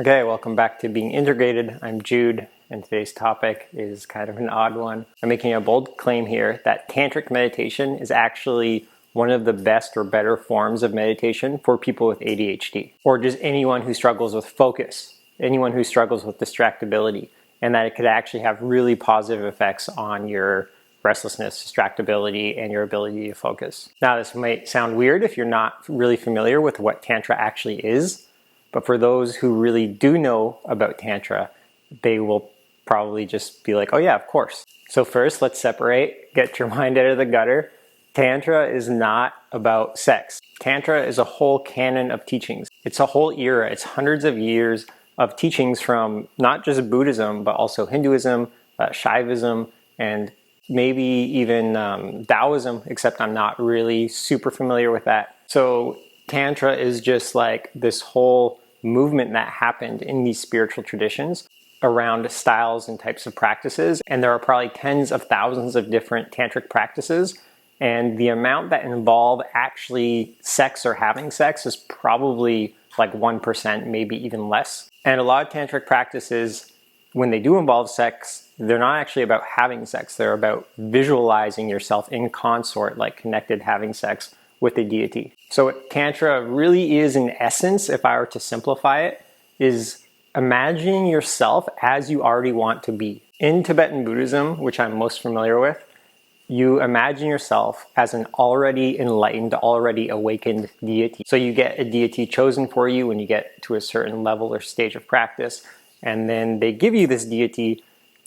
Okay, welcome back to Being Integrated. I'm Jude, and today's topic is kind of an odd one. I'm making a bold claim here that tantric meditation is actually one of the best or better forms of meditation for people with ADHD, or just anyone who struggles with focus, anyone who struggles with distractibility, and that it could actually have really positive effects on your restlessness, distractibility, and your ability to focus. Now, this might sound weird if you're not really familiar with what Tantra actually is. But for those who really do know about Tantra, they will probably just be like, oh yeah, of course. So first, let's separate, get your mind out of the gutter. Tantra is not about sex. Tantra is a whole canon of teachings. It's a whole era. It's hundreds of years of teachings from not just Buddhism, but also Hinduism, Shaivism, and maybe even Taoism, except I'm not really super familiar with that. So Tantra is just like this whole movement that happened in these spiritual traditions around styles and types of practices. And there are probably tens of thousands of different tantric practices. And the amount that involve actually sex or having sex is probably like 1%, maybe even less. And a lot of tantric practices, when they do involve sex, they're not actually about having sex. They're about visualizing yourself in consort, like connected having sex with a deity. So what Tantra really is, in essence, if I were to simplify it, is imagining yourself as you already want to be. In Tibetan Buddhism, which I'm most familiar with, you imagine yourself as an already enlightened, already awakened deity. So you get a deity chosen for you when you get to a certain level or stage of practice, and then they give you this deity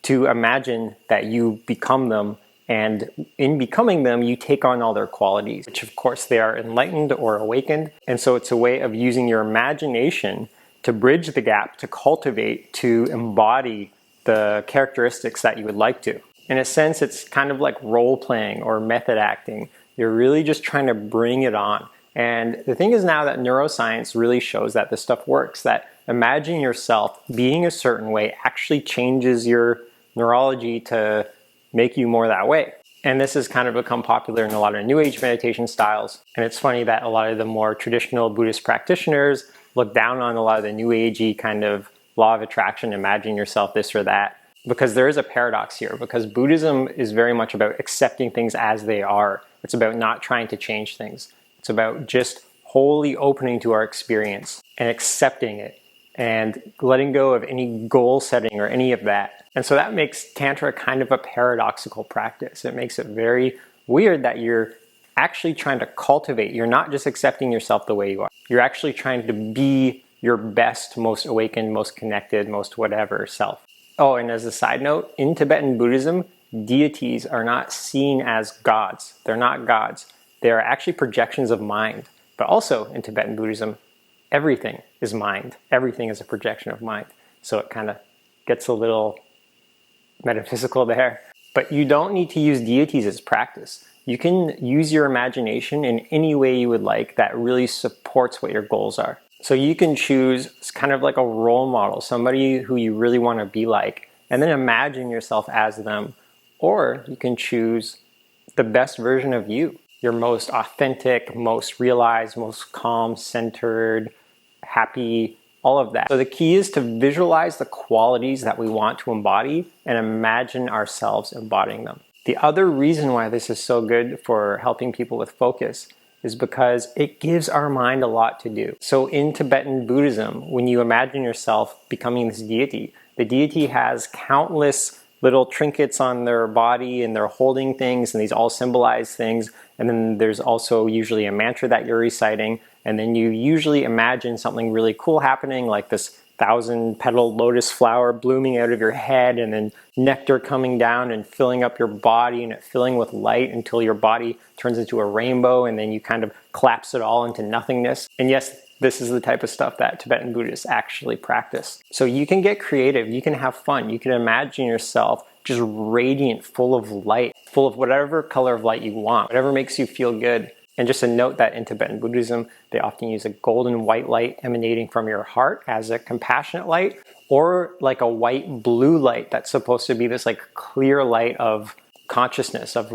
to imagine that you become them. And in becoming them, you take on all their qualities, which of course they are enlightened or awakened. And so it's a way of using your imagination to bridge the gap, to cultivate, to embody the characteristics that you would like to. In a sense, it's kind of like role playing or method acting. You're really just trying to bring it on. And the thing is now that neuroscience really shows that this stuff works, that imagining yourself being a certain way actually changes your neurology to make you more that way. And this has kind of become popular in a lot of New Age meditation styles. And it's funny that a lot of the more traditional Buddhist practitioners look down on a lot of the New Agey kind of law of attraction, imagine yourself this or that, because there is a paradox here, because Buddhism is very much about accepting things as they are. It's about not trying to change things. It's about just wholly opening to our experience and accepting it and letting go of any goal setting or any of that. And so that makes Tantra kind of a paradoxical practice. It makes it very weird that you're actually trying to cultivate. You're not just accepting yourself the way you are. You're actually trying to be your best, most awakened, most connected, most whatever self. Oh, and as a side note, in Tibetan Buddhism, deities are not seen as gods. They're not gods. They are actually projections of mind. But also in Tibetan Buddhism, everything is mind. Everything is a projection of mind. So it kind of gets a little metaphysical there. But you don't need to use deities as practice. You can use your imagination in any way you would like that really supports what your goals are. So you can choose kind of like a role model, somebody who you really want to be like, and then imagine yourself as them. Or you can choose the best version of you, your most authentic, most realized, most calm, centered, happy, all of that. So the key is to visualize the qualities that we want to embody and imagine ourselves embodying them. The other reason why this is so good for helping people with focus is because it gives our mind a lot to do. So in Tibetan Buddhism, when you imagine yourself becoming this deity, the deity has countless little trinkets on their body and they're holding things and these all symbolize things. And then there's also usually a mantra that you're reciting. And then you usually imagine something really cool happening, like this 1,000-petal lotus flower blooming out of your head and then nectar coming down and filling up your body and it filling with light until your body turns into a rainbow and then you kind of collapse it all into nothingness. And yes, this is the type of stuff that Tibetan Buddhists actually practice. So you can get creative, you can have fun, you can imagine yourself just radiant, full of light, full of whatever color of light you want, whatever makes you feel good. And just a note that in Tibetan Buddhism, they often use a golden white light emanating from your heart as a compassionate light, or like a white blue light that's supposed to be this like clear light of consciousness, of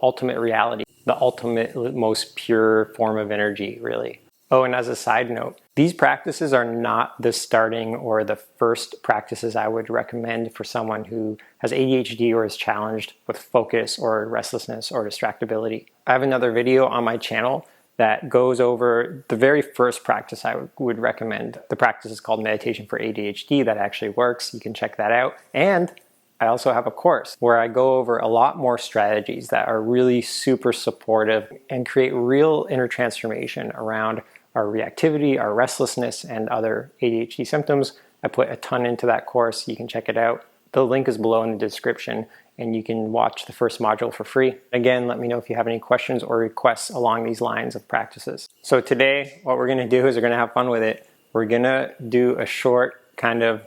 ultimate reality, the ultimate, most pure form of energy, really. Oh, and as a side note, These practices are not the starting or the first practices I would recommend for someone who has ADHD or is challenged with focus or restlessness or distractibility. I have another video on my channel that goes over the very first practice I would recommend. The practice is called Meditation for ADHD. That actually works. You can check that out. And I also have a course where I go over a lot more strategies that are really super supportive and create real inner transformation around our reactivity, our restlessness, and other ADHD symptoms. I put a ton into that course. You can check it out. The link is below in the description, and you can watch the first module for free. Again, let me know if you have any questions or requests along these lines of practices. So today, what we're gonna do is we're gonna have fun with it. We're gonna do a short kind of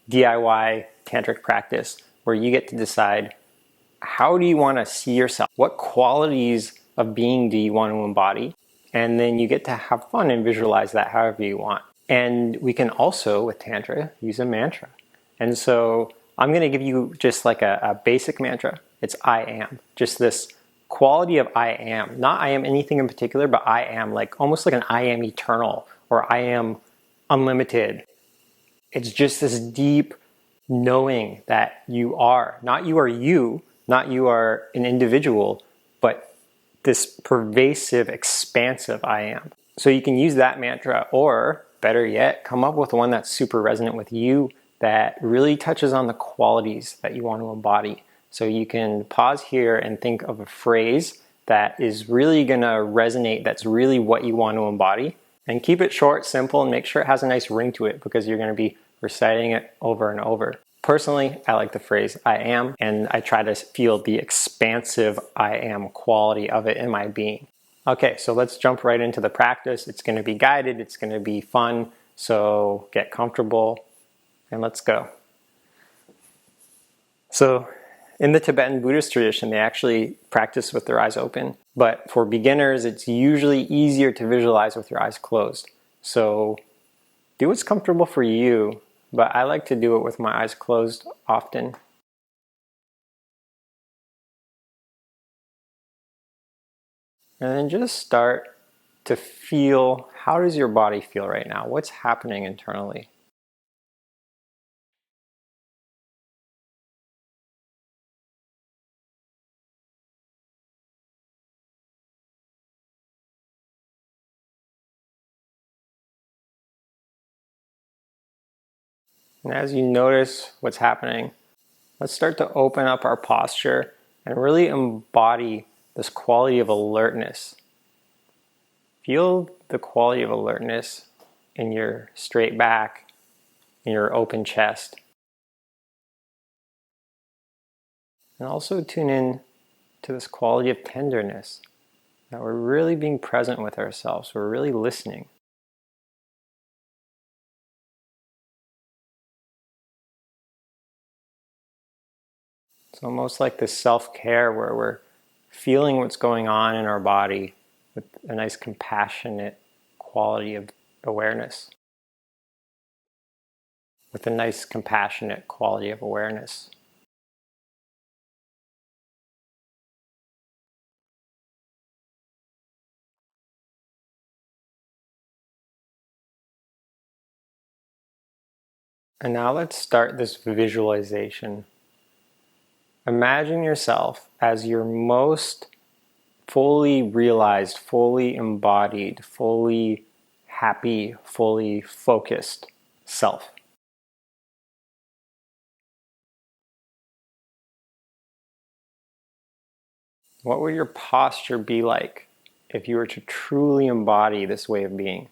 DIY tantric practice where you get to decide, how do you wanna see yourself? What qualities of being do you want to embody? And then you get to have fun and visualize that however you want. And we can also, with Tantra, use a mantra. And so I'm going to give you just like a basic mantra. It's I am. Just this quality of I am. Not I am anything in particular, but I am, like almost like an I am eternal or I am unlimited. It's just this deep knowing that you are. Not you are an individual, but this pervasive, expansive I am. So you can use that mantra, or better yet, come up with one that's super resonant with you that really touches on the qualities that you want to embody. So you can pause here and think of a phrase that is really gonna resonate, that's really what you want to embody. And keep it short, simple, and make sure it has a nice ring to it because you're gonna be reciting it over and over. Personally, I like the phrase I am, and I try to feel the expansive I am quality of it in my being. Okay, so let's jump right into the practice. It's going to be guided, it's going to be fun, so get comfortable and let's go. So in the Tibetan Buddhist tradition, they actually practice with their eyes open, but for beginners, it's usually easier to visualize with your eyes closed. So do what's comfortable for you, but I like to do it with my eyes closed often. And then just start to feel, how does your body feel right now? What's happening internally? And as you notice what's happening, let's start to open up our posture and really embody this quality of alertness. Feel the quality of alertness in your straight back, in your open chest. And also tune in to this quality of tenderness, that we're really being present with ourselves, we're really listening. It's almost like this self-care where we're feeling what's going on in our body with a nice compassionate quality of awareness. With a nice compassionate quality of awareness. And now let's start this visualization. Imagine yourself as your most fully realized, fully embodied, fully happy, fully focused self. What would your posture be like if you were to truly embody this way of being?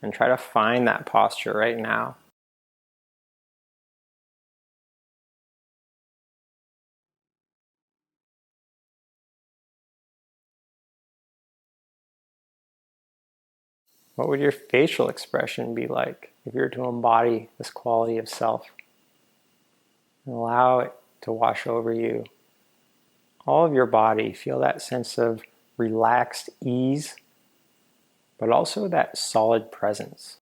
And try to find that posture right now. What would your facial expression be like if you were to embody this quality of self? And allow it to wash over you. All of your body, feel that sense of relaxed ease, but also that solid presence.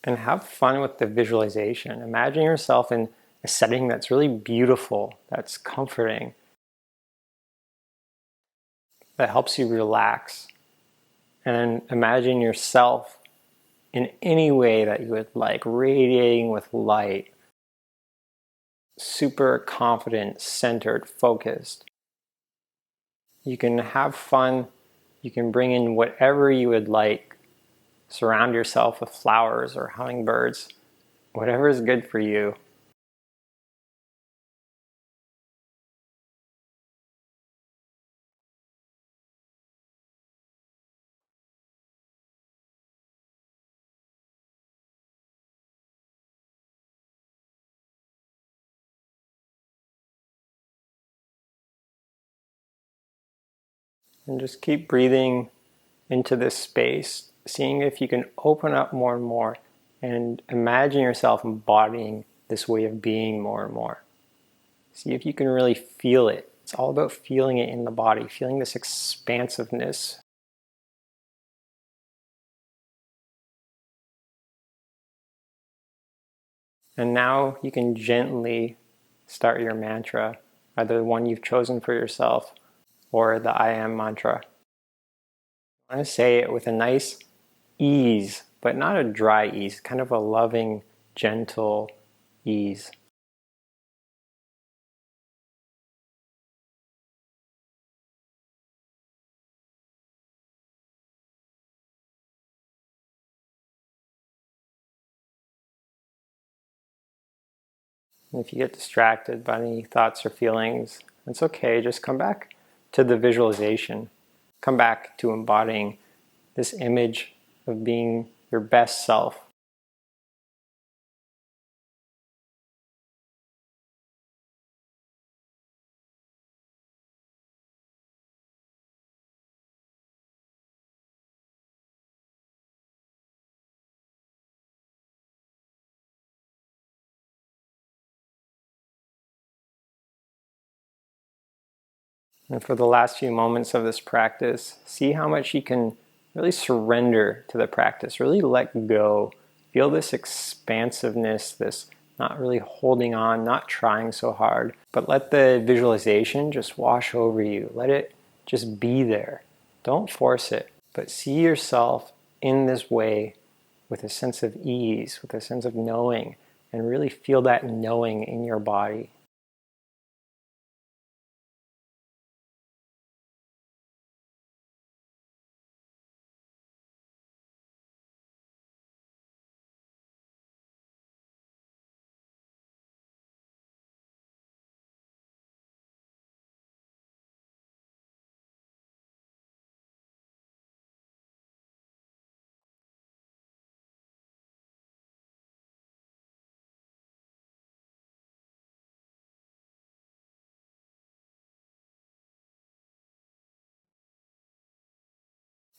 And have fun with the visualization. Imagine yourself in a setting that's really beautiful, that's comforting, that helps you relax. And then imagine yourself in any way that you would like, radiating with light, super confident, centered, focused. You can have fun. You can bring in whatever you would like. Surround yourself with flowers or hummingbirds, whatever is good for you. And just keep breathing into this space, seeing if you can open up more and more and imagine yourself embodying this way of being more and more. See if you can really feel it. It's all about feeling it in the body, feeling this expansiveness. And now you can gently start your mantra, either the one you've chosen for yourself or the I am mantra. I want to say it with a nice ease, but not a dry ease, kind of a loving, gentle ease. And if you get distracted by any thoughts or feelings, it's okay. Just come back to the visualization. Come back to embodying this image of being your best self. And for the last few moments of this practice, see how much you can really surrender to the practice, really let go. Feel this expansiveness, this not really holding on, not trying so hard, but let the visualization just wash over you. Let it just be there. Don't force it, but see yourself in this way with a sense of ease, with a sense of knowing, and really feel that knowing in your body.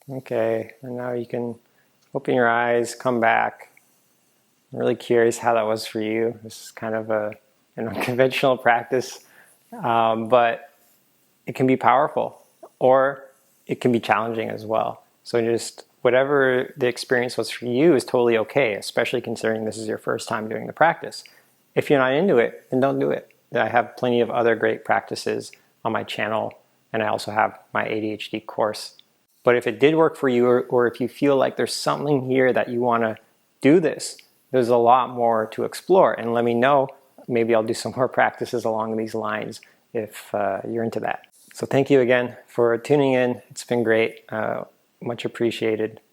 Okay, and now you can open your eyes, come back. I'm really curious how that was for you. This is kind of an unconventional practice, but it can be powerful or it can be challenging as well. So just whatever the experience was for you is totally okay, especially considering this is your first time doing the practice. If you're not into it, then don't do it. I have plenty of other great practices on my channel, and I also have my ADHD course. But if it did work for you, or if you feel like there's something here that you want to do this, there's a lot more to explore. And let me know. Maybe I'll do some more practices along these lines if you're into that. So thank you again for tuning in. It's been great. Much appreciated.